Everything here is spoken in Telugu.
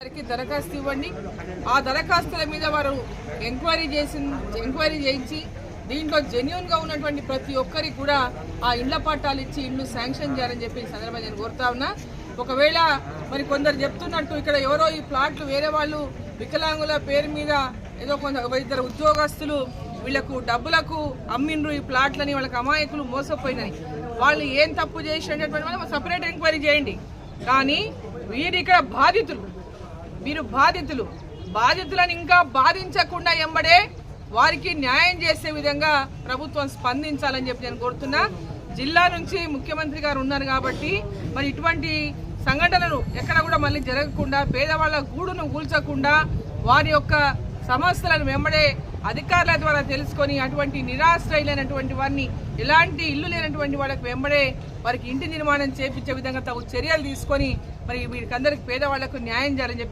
దరఖాస్తు ఇవ్వండి. ఆ దరఖాస్తుల మీద వారు ఎంక్వైరీ చేయించి దీంట్లో జెన్యూన్ గా ఉన్నటువంటి ప్రతి ఒక్కరికి కూడా ఆ ఇళ్ల పట్టాలు ఇచ్చి ఇల్లు శాంక్షన్ చేయాలని చెప్పి సందర్భంగా నేను కోరుతా ఉన్నా. ఒకవేళ మరి కొందరు చెప్తున్నట్టు ఇక్కడ ఎవరో ఈ ప్లాట్లు వేరే వాళ్ళు వికలాంగుల పేరు మీద ఏదో ఇద్దరు ఉద్యోగస్తులు వీళ్లకు డబ్బులకు అమ్మిండ్రు ఈ ప్లాట్లని, వాళ్ళకి అమాయకులు మోసపోయినాయి. వాళ్ళు ఏం తప్పు చేసినటువంటి వాళ్ళు సపరేట్ ఎంక్వైరీ చేయండి. కానీ వీరు ఇక్కడ బాధితులను ఇంకా బాధించకుండా ఎంబడే వారికి న్యాయం చేసే విధంగా ప్రభుత్వం స్పందించాలని చెప్పి నేను కోరుతున్నా. జిల్లా నుంచి ముఖ్యమంత్రి గారు ఉన్నారు కాబట్టి మరి ఇటువంటి సంఘటనలు ఎక్కడ కూడా మళ్ళీ జరగకుండా, పేదవాళ్ళ గూడును కూల్చకుండా వారి యొక్క సమస్యలను వెంబడే అధికారుల ద్వారా తెలుసుకొని అటువంటి నిరాశ్రయులైనటువంటి వారిని, ఎలాంటి ఇల్లు లేనటువంటి వాళ్ళకి వెంబడే వారికి ఇంటి నిర్మాణం చేపించే విధంగా తగు చర్యలు తీసుకొని మరి వీరికందరికి పేదవాళ్లకు న్యాయం చేయాలని చెప్పి